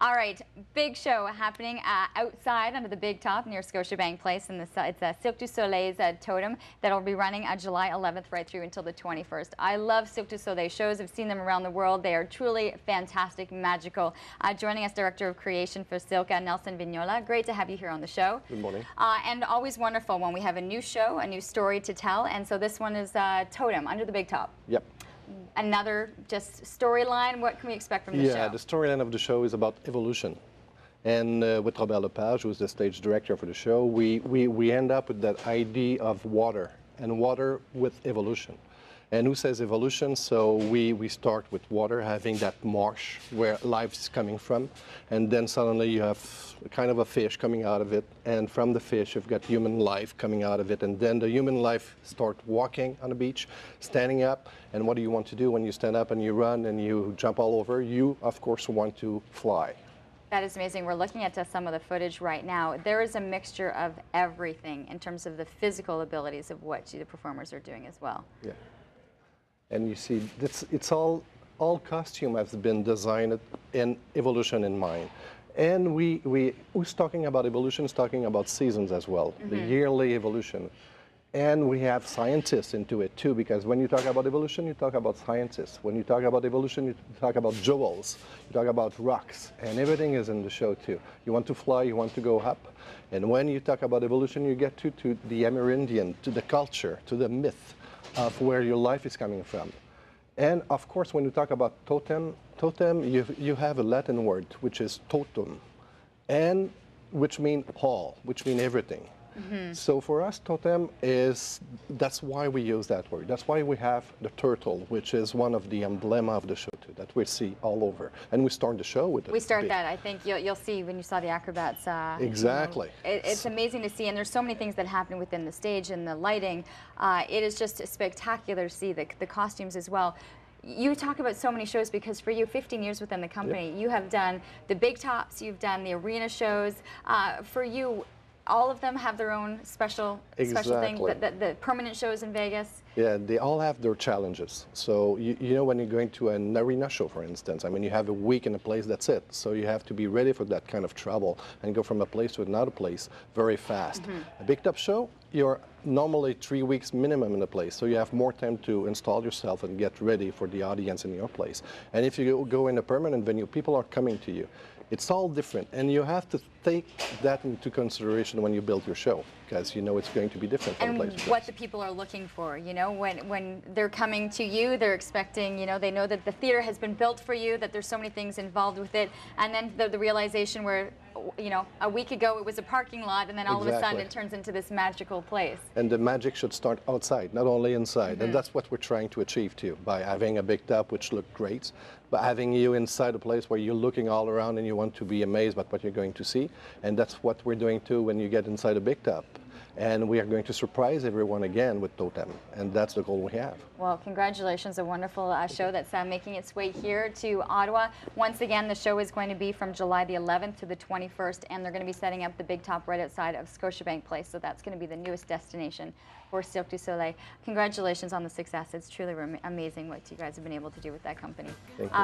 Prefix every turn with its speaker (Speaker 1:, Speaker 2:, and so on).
Speaker 1: All right, big show happening outside under the big top near Scotiabank Place. And it's Cirque du Soleil's TOTEM that'll be running on July 11th right through until the 21st. I love Cirque du Soleil shows. I've seen them around the world. They are truly fantastic, magical. Joining us, Director of Creation for Cirque, Neilson Vignola. Great to have you here on the show.
Speaker 2: Good morning.
Speaker 1: And always wonderful when we have a new show, a new story to tell. And so this one is TOTEM, under the big top.
Speaker 2: Yep.
Speaker 1: Another just storyline. What can we expect from the show?
Speaker 2: Yeah, the storyline of the show is about evolution. And with Robert Lepage, who's the stage director for the show, we end up with that idea of water, and water with evolution. And who says evolution? So we start with water, having that marsh where life is coming from, and then suddenly you have kind of a fish coming out of it, and from the fish you've got human life coming out of it, and then the human life start walking on the beach, standing up, and what do you want to do when you stand up and you run and you jump all over? You, of course, want to fly.
Speaker 1: That is amazing. We're looking at some of the footage right now. There is a mixture of everything in terms of the physical abilities of what the performers are doing as well.
Speaker 2: Yeah. And you see, it's all costume has been designed in evolution in mind. And who's talking about evolution is talking about seasons as well, the yearly evolution. And we have scientists into it too, because when you talk about evolution, you talk about scientists. When you talk about evolution, you talk about jewels, you talk about rocks, and everything is in the show too. You want to fly, you want to go up. And when you talk about evolution, you get to the Amerindian, to the culture, to the myth of where your life is coming from. And of course, when you talk about totem, you have a Latin word, which is totum, and which means all, which means everything. So for us, totem that's why we use that word. That's why we have the turtle, which is one of the emblem of the show too, that we see all over. And we start the show with it.
Speaker 1: We start that. I think you'll see when you saw the acrobats.
Speaker 2: Exactly.
Speaker 1: It's amazing to see, and there's so many things that happen within the stage and the lighting. It is just spectacular to see the costumes as well. You talk about so many shows because for you, 15 years within the company, you have done the big tops, you've done the arena shows. For you, all of them have their own special thing, the permanent shows in Vegas.
Speaker 2: Yeah, they all have their challenges. So, you know, when you're going to an arena show, for instance, I mean, you have a week in a place, that's it. So you have to be ready for that kind of travel and go from a place to another place very fast. A big top show, you're normally 3 weeks minimum in a place. So you have more time to install yourself and get ready for the audience in your place. And if you go in a permanent venue, people are coming to you. It's all different, and you have to take that into consideration when you build your show, because you know it's going to be different from place to place.
Speaker 1: What the people are looking for, you know, when they're coming to you, they're expecting, you know, they know that the theater has been built for you, that there's so many things involved with it, and then the realization where, you know, a week ago it was a parking lot, and then all of a sudden it turns into this magical place.
Speaker 2: And the magic should start outside, not only inside, and that's what we're trying to achieve too, by having a big top which looked great, but having you inside a place where you're looking all around and you want to be amazed by what you're going to see, and that's what we're doing too when you get inside a big top. And we are going to surprise everyone again with Totem, and that's the goal we have.
Speaker 1: Well, congratulations, a wonderful show that's making its way here to Ottawa. Once again, the show is going to be from July the 11th to the 21st, and they're going to be setting up the big top right outside of Scotiabank Place, so that's going to be the newest destination for Cirque du Soleil. Congratulations on the success. It's truly amazing what you guys have been able to do with that company.
Speaker 2: Thank you.